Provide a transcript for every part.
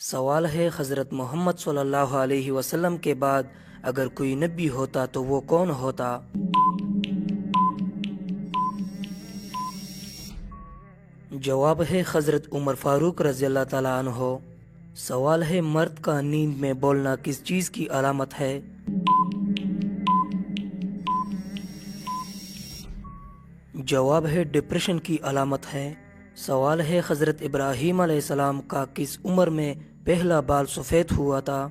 سوال ہے حضرت محمد صلی اللہ علیہ وسلم کے بعد اگر کوئی نبی ہوتا تو وہ کون ہوتا؟ جواب ہے حضرت عمر فاروق رضی اللہ تعالیٰ عنہ۔ سوال ہے مرد کا نیند میں بولنا کس چیز کی علامت ہے؟ جواب ہے ڈپریشن کی علامت ہے۔ سوال ہے حضرت ابراہیم علیہ السلام کا کس عمر میں پہلا بال سفید ہوا تھا؟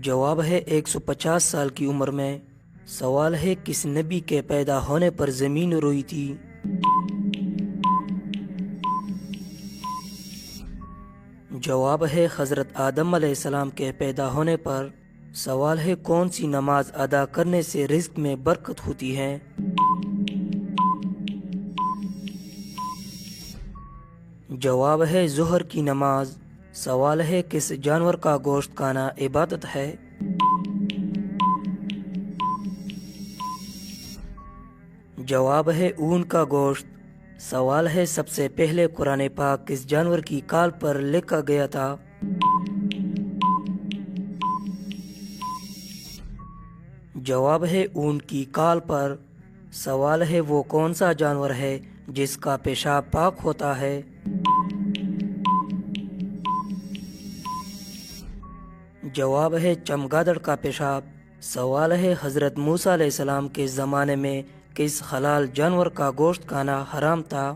جواب ہے 150 سال کی عمر میں۔ سوال ہے کس نبی کے پیدا ہونے پر زمین روئی تھی؟ جواب ہے حضرت آدم علیہ السلام کے پیدا ہونے پر۔ سوال ہے کون سی نماز ادا کرنے سے رزق میں برکت ہوتی ہے؟ جواب ہے ظہر کی نماز۔ سوال ہے کس جانور کا گوشت کھانا عبادت ہے؟ جواب ہے اونٹ کا گوشت۔ سوال ہے سب سے پہلے قرآن پاک کس جانور کی کال پر لکھا گیا تھا؟ جواب ہے اونٹ کی کال پر۔ سوال ہے وہ کون سا جانور ہے جس کا پیشاب پاک ہوتا ہے؟ جواب ہے چمگادڑ کا پیشاب۔ سوال ہے حضرت موسیٰ علیہ السلام کے زمانے میں کس حلال جانور کا گوشت کھانا حرام تھا؟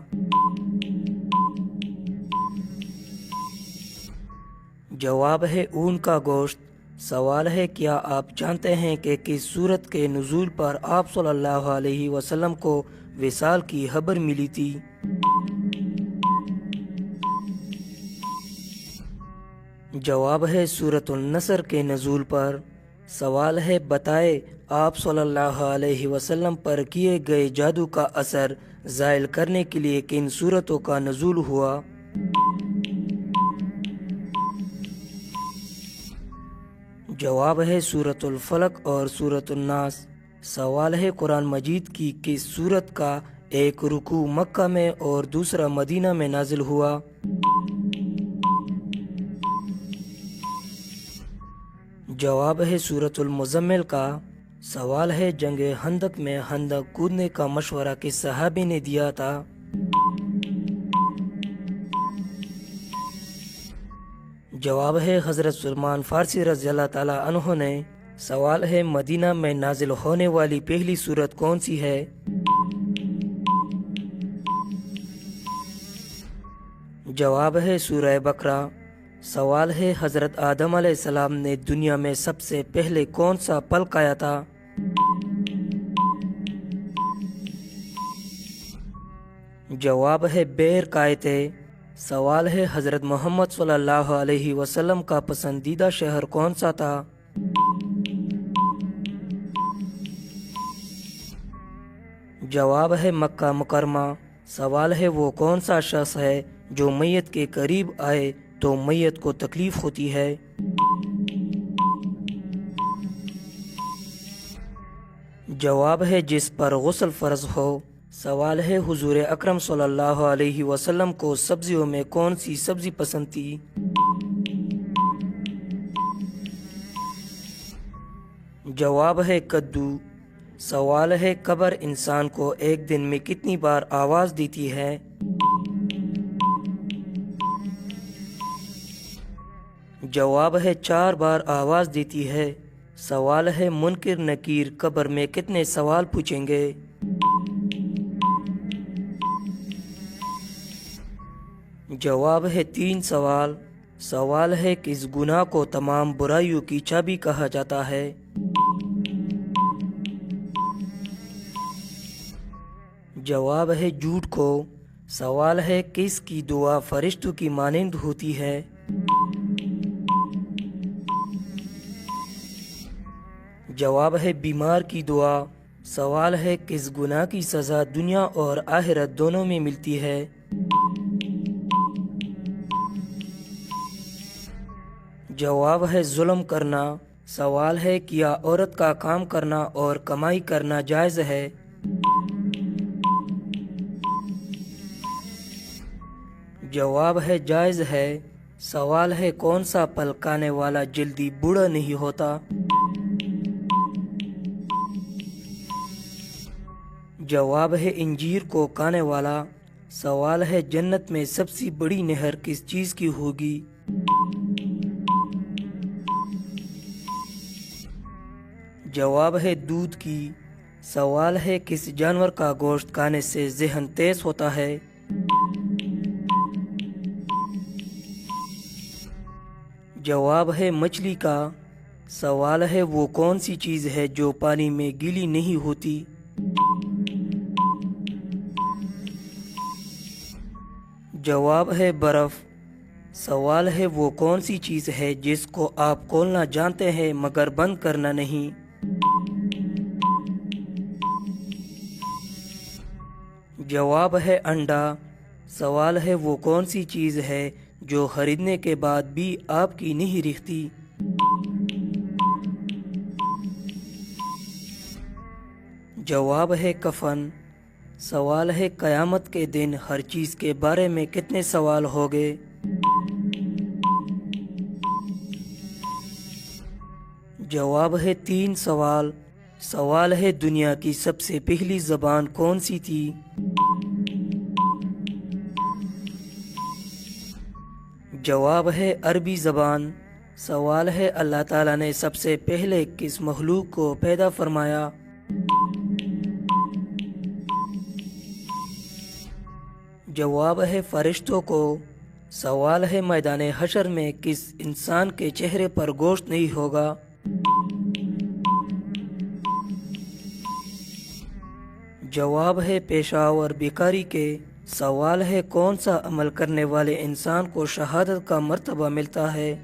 جواب ہے اونٹ کا گوشت۔ سوال ہے کیا آپ جانتے ہیں کہ کس سورت کے نزول پر آپ صلی اللہ علیہ وسلم کو وصال کی خبر ملی تھی؟ جواب ہے سورۃ النصر کے نزول پر۔ سوال ہے بتائے آپ صلی اللہ علیہ وسلم پر کیے گئے جادو کا اثر زائل کرنے کے لیے کن سورتوں کا نزول ہوا؟ جواب ہے سورۃ الفلق اور سورۃ الناس۔ سوال ہے قرآن مجید کی کس سورت کا ایک رکوع مکہ میں اور دوسرا مدینہ میں نازل ہوا؟ جواب ہے سورۃ المزمل کا۔ سوال ہے جنگ خندق میں خندق کودنے کا مشورہ کس صحابی نے دیا تھا؟ جواب ہے حضرت سلمان فارسی رضی اللہ تعالیٰ عنہ نے۔ سوال ہے مدینہ میں نازل ہونے والی پہلی سورت کون سی ہے؟ جواب ہے سورہ بقرہ۔ سوال ہے حضرت آدم علیہ السلام نے دنیا میں سب سے پہلے کون سا پھل کھایا تھا؟ جواب ہے بیر کھائے تھے۔ سوال ہے حضرت محمد صلی اللہ علیہ وسلم کا پسندیدہ شہر کون سا تھا؟ جواب ہے مکہ مکرمہ۔ سوال ہے وہ کون سا شخص ہے جو میت کے قریب آئے تو میت کو تکلیف ہوتی ہے؟ جواب ہے جس پر غسل فرض ہو۔ سوال ہے حضور اکرم صلی اللہ علیہ وسلم کو سبزیوں میں کون سی سبزی پسند تھی؟ جواب ہے کدو۔ سوال ہے قبر انسان کو ایک دن میں کتنی بار آواز دیتی ہے؟ جواب ہے 4 بار آواز دیتی ہے۔ سوال ہے منکر نکیر قبر میں کتنے سوال پوچھیں گے؟ جواب ہے 3 سوال۔ سوال ہے کس گناہ کو تمام برائیوں کی چابی کہا جاتا ہے؟ جواب ہے جھوٹ کو۔ سوال ہے کس کی دعا فرشتوں کی مانند ہوتی ہے؟ جواب ہے بیمار کی دعا۔ سوال ہے کس گناہ کی سزا دنیا اور آخرت دونوں میں ملتی ہے؟ جواب ہے ظلم کرنا۔ سوال ہے کیا عورت کا کام کرنا اور کمائی کرنا جائز ہے؟ جواب ہے جائز ہے۔ سوال ہے کون سا پھل کھانے والا جلدی بوڑھا نہیں ہوتا؟ جواب ہے انجیر کو کھانے والا۔ سوال ہے جنت میں سب سے بڑی نہر کس چیز کی ہوگی؟ جواب ہے دودھ کی۔ سوال ہے کس جانور کا گوشت کھانے سے ذہن تیز ہوتا ہے؟ جواب ہے مچھلی کا۔ سوال ہے وہ کون سی چیز ہے جو پانی میں گیلی نہیں ہوتی؟ جواب ہے برف۔ سوال ہے وہ کون سی چیز ہے جس کو آپ کھولنا جانتے ہیں مگر بند کرنا نہیں؟ جواب ہے انڈا۔ سوال ہے وہ کون سی چیز ہے جو خریدنے کے بعد بھی آپ کی نہیں رہتی؟ جواب ہے کفن۔ سوال ہے قیامت کے دن ہر چیز کے بارے میں کتنے سوال ہوگے؟ جواب ہے 3 سوال۔ سوال ہے دنیا کی سب سے پہلی زبان کون سی تھی؟ جواب ہے عربی زبان۔ سوال ہے اللہ تعالیٰ نے سب سے پہلے کس مخلوق کو پیدا فرمایا؟ جواب ہے فرشتوں کو۔ سوال ہے میدان حشر میں کس انسان کے چہرے پر گوشت نہیں ہوگا؟ جواب ہے پیشاب اور بیکاری کے۔ سوال ہے کون سا عمل کرنے والے انسان کو شہادت کا مرتبہ ملتا ہے؟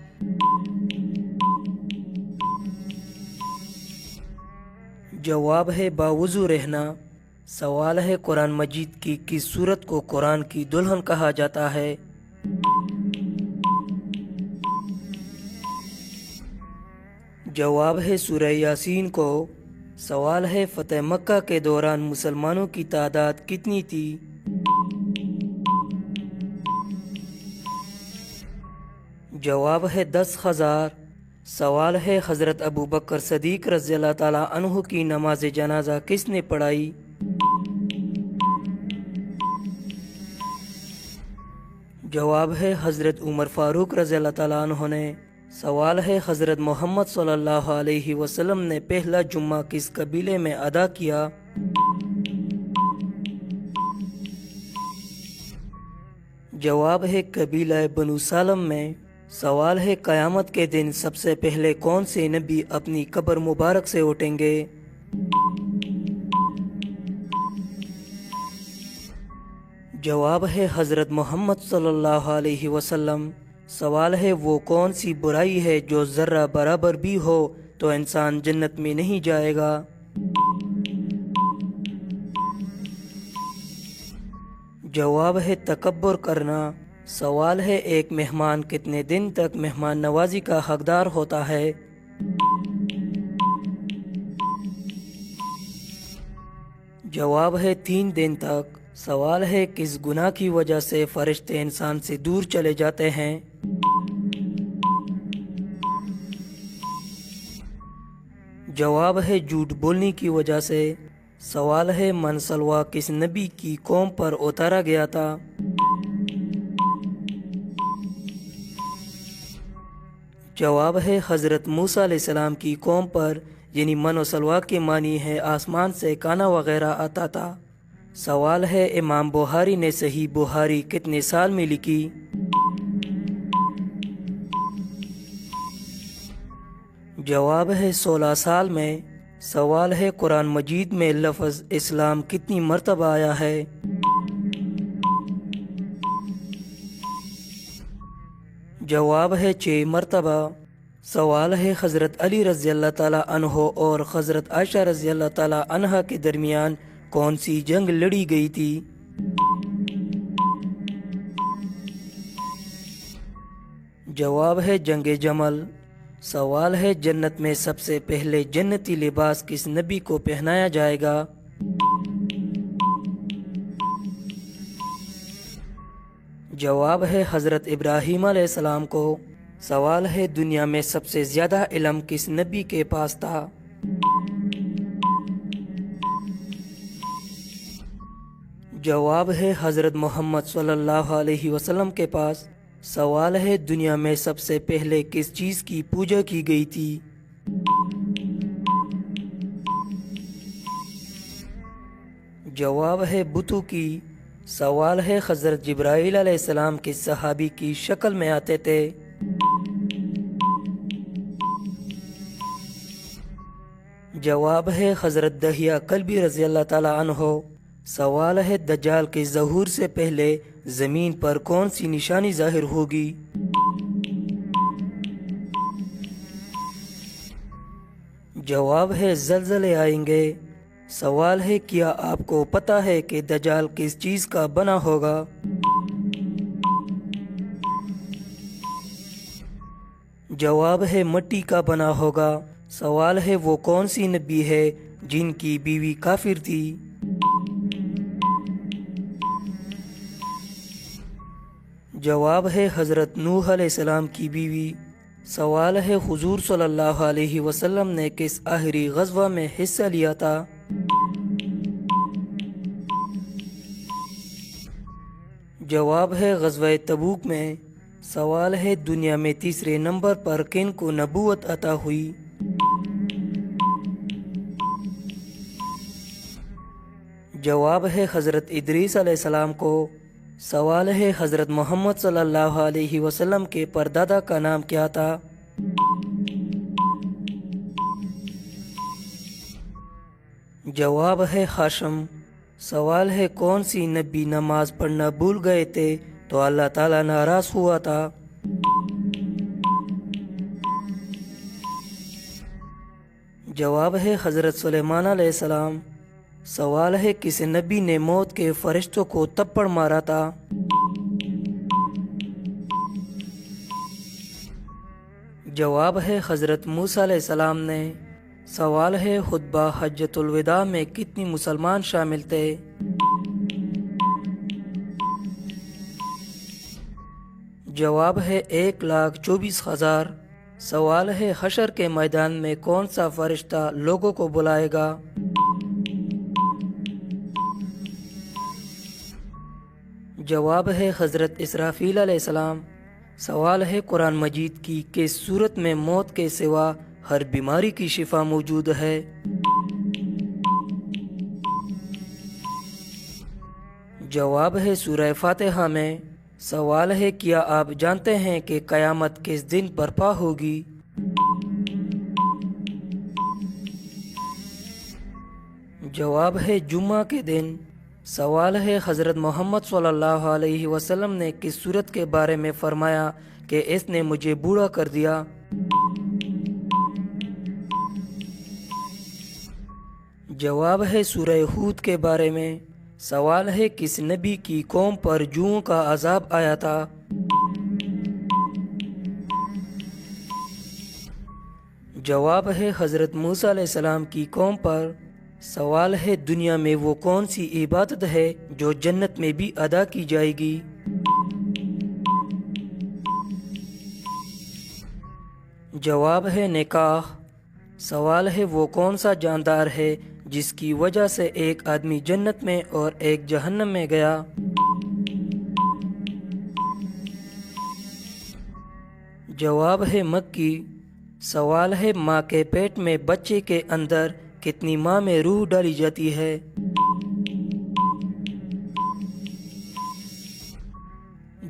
جواب ہے باوضو رہنا۔ سوال ہے قرآن مجید کی کس سورت کو قرآن کی دلہن کہا جاتا ہے؟ جواب ہے سورہ یاسین کو۔ سوال ہے فتح مکہ کے دوران مسلمانوں کی تعداد کتنی تھی؟ جواب ہے 10,000۔ سوال ہے حضرت ابو بکر صدیق رضی اللہ تعالیٰ عنہ کی نماز جنازہ کس نے پڑھائی؟ جواب ہے حضرت عمر فاروق رضی اللہ تعالیٰ عنہ نے۔ سوال ہے حضرت محمد صلی اللہ علیہ وسلم نے پہلا جمعہ کس قبیلے میں ادا کیا؟ جواب ہے قبیلہ بنو سالم میں۔ سوال ہے قیامت کے دن سب سے پہلے کون سے نبی اپنی قبر مبارک سے اٹھیں گے؟ جواب ہے حضرت محمد صلی اللہ علیہ وسلم۔ سوال ہے وہ کون سی برائی ہے جو ذرہ برابر بھی ہو تو انسان جنت میں نہیں جائے گا؟ جواب ہے تکبر کرنا۔ سوال ہے ایک مہمان کتنے دن تک مہمان نوازی کا حقدار ہوتا ہے؟ جواب ہے 3 دن تک۔ سوال ہے کس گناہ کی وجہ سے فرشتے انسان سے دور چلے جاتے ہیں؟ جواب ہے جھوٹ بولنے کی وجہ سے۔ سوال ہے منسلوا کس نبی کی قوم پر اتارا گیا تھا؟ جواب ہے حضرت موسیٰ علیہ السلام کی قوم پر، یعنی من و سلوا کے معنی ہے آسمان سے کانا وغیرہ آتا تھا۔ سوال ہے امام بخاری نے صحیح بخاری کتنے سال میں لکھی؟ جواب ہے 16 سال میں۔ سوال ہے قرآن مجید میں لفظ اسلام کتنی مرتبہ آیا ہے؟ جواب ہے 6 مرتبہ۔ سوال ہے حضرت علی رضی اللہ تعالیٰ عنہ اور حضرت عائشہ رضی اللہ تعالیٰ عنہ کے درمیان کون سی جنگ لڑی گئی تھی؟ جواب ہے جنگ جمل۔ سوال ہے جنت میں سب سے پہلے جنتی لباس کس نبی کو پہنایا جائے گا؟ جواب ہے حضرت ابراہیم علیہ السلام کو۔ سوال ہے دنیا میں سب سے زیادہ علم کس نبی کے پاس تھا؟ جواب ہے حضرت محمد صلی اللہ علیہ وسلم کے پاس۔ سوال ہے دنیا میں سب سے پہلے کس چیز کی پوجا کی گئی تھی؟ جواب ہے بتوں کی۔ سوال ہے حضرت جبرائیل علیہ السلام کس صحابی کی شکل میں آتے تھے؟ جواب ہے حضرت دحیہ کلبی رضی اللہ تعالی عنہ۔ سوال ہے دجال کے ظہور سے پہلے زمین پر کون سی نشانی ظاہر ہوگی؟ جواب ہے زلزلے آئیں گے۔ سوال ہے کیا آپ کو پتہ ہے کہ دجال کس چیز کا بنا ہوگا؟ جواب ہے مٹی کا بنا ہوگا۔ سوال ہے وہ کون سی نبی ہے جن کی بیوی کافر تھی؟ جواب ہے حضرت نوح علیہ السلام کی بیوی۔ سوال ہے حضور صلی اللہ علیہ وسلم نے کس آخری غزوہ میں حصہ لیا تھا؟ جواب ہے غزوہ تبوک میں۔ سوال ہے دنیا میں تیسرے نمبر پر کن کو نبوت عطا ہوئی؟ جواب ہے حضرت ادریس علیہ السلام کو۔ سوال ہے حضرت محمد صلی اللہ علیہ وسلم کے پردادا کا نام کیا تھا؟ جواب ہے ہاشم۔ سوال ہے کون سی نبی نماز پڑھنا بھول گئے تھے تو اللہ تعالیٰ ناراض ہوا تھا؟ جواب ہے حضرت سلیمان علیہ السلام۔ سوال ہے کس نبی نے موت کے فرشتوں کو تپڑ مارا تھا؟ جواب ہے حضرت موسیٰ علیہ السلام نے۔ سوال ہے خطبہ حجۃ الوداع میں کتنی مسلمان شامل تھے؟ جواب ہے 1,24,000۔ سوال ہے حشر کے میدان میں کون سا فرشتہ لوگوں کو بلائے گا؟ جواب ہے حضرت اسرافیل علیہ السلام۔ سوال ہے قرآن مجید کی کس صورت میں موت کے سوا ہر بیماری کی شفا موجود ہے؟ جواب ہے سورہ فاتحہ میں۔ سوال ہے کیا آپ جانتے ہیں کہ قیامت کس دن برپا ہوگی؟ جواب ہے جمعہ کے دن۔ سوال ہے حضرت محمد صلی اللہ علیہ وسلم نے کس صورت کے بارے میں فرمایا کہ اس نے مجھے بوڑھا کر دیا؟ جواب ہے سورہ ہود کے بارے میں۔ سوال ہے کس نبی کی قوم پر جوؤں کا عذاب آیا تھا؟ جواب ہے حضرت موسیٰ علیہ السلام کی قوم پر۔ سوال ہے دنیا میں وہ کون سی عبادت ہے جو جنت میں بھی ادا کی جائے گی؟ جواب ہے نکاح۔ سوال ہے وہ کون سا جاندار ہے جس کی وجہ سے ایک آدمی جنت میں اور ایک جہنم میں گیا؟ جواب ہے مکی۔ سوال ہے ماں کے پیٹ میں بچے کے اندر کتنی ماہ میں روح ڈالی جاتی ہے؟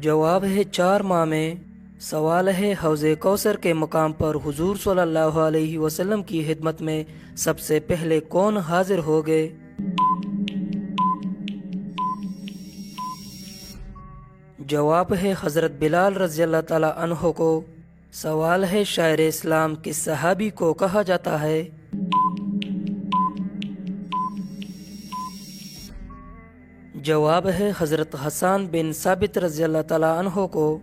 جواب ہے 4 ماہ میں۔ سوال ہے حوض کوثر کے مقام پر حضور صلی اللہ علیہ وسلم کی خدمت میں سب سے پہلے کون حاضر ہو گئے؟ جواب ہے حضرت بلال رضی اللہ تعالی عنہ کو۔ سوال ہے شاعر اسلام کس صحابی کو کہا جاتا ہے؟ جواب ہے حضرت حسان بن ثابت رضی اللہ تعالی عنہ کو۔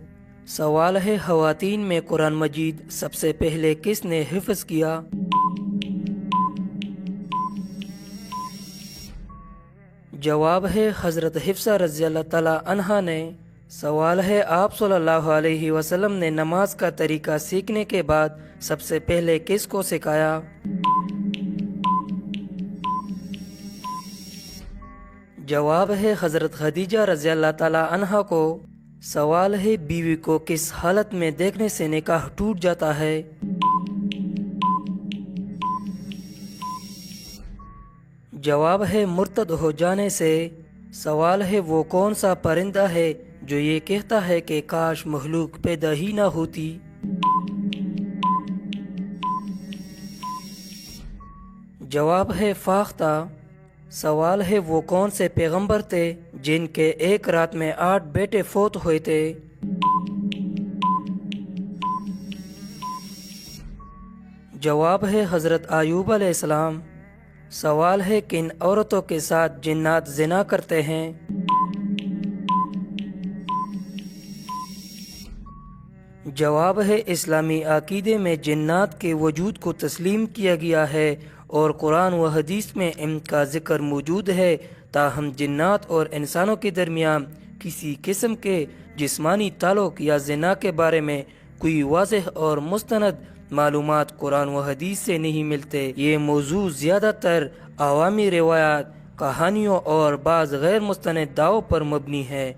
سوال ہے خواتین میں قرآن مجید سب سے پہلے کس نے حفظ کیا؟ جواب ہے حضرت حفصہ رضی اللہ تعالی عنہا نے۔ سوال ہے، آپ صلی اللہ علیہ وسلم نے نماز کا طریقہ سیکھنے کے بعد سب سے پہلے کس کو سکھایا؟ جواب ہے حضرت خدیجہ رضی اللہ تعالی عنہا کو۔ سوال ہے، بیوی کو کس حالت میں دیکھنے سے نکاح ٹوٹ جاتا ہے؟ جواب ہے مرتد ہو جانے سے۔ سوال ہے، وہ کون سا پرندہ ہے جو یہ کہتا ہے کہ کاش مخلوق پیدا ہی نہ ہوتی؟ جواب ہے فاختہ۔ سوال ہے، وہ کون سے پیغمبر تھے جن کے ایک رات میں 8 بیٹے فوت ہوئے تھے؟ جواب ہے حضرت ایوب علیہ السلام۔ سوال ہے، کن عورتوں کے ساتھ جنات زنا کرتے ہیں؟ جواب ہے، اسلامی عقیدے میں جنات کے وجود کو تسلیم کیا گیا ہے اور قرآن و حدیث میں ان کا ذکر موجود ہے، تاہم جنات اور انسانوں کے درمیان کسی قسم کے جسمانی تعلق یا زنا کے بارے میں کوئی واضح اور مستند معلومات قرآن و حدیث سے نہیں ملتے۔ یہ موضوع زیادہ تر عوامی روایات، کہانیوں اور بعض غیر مستند دعووں پر مبنی ہے۔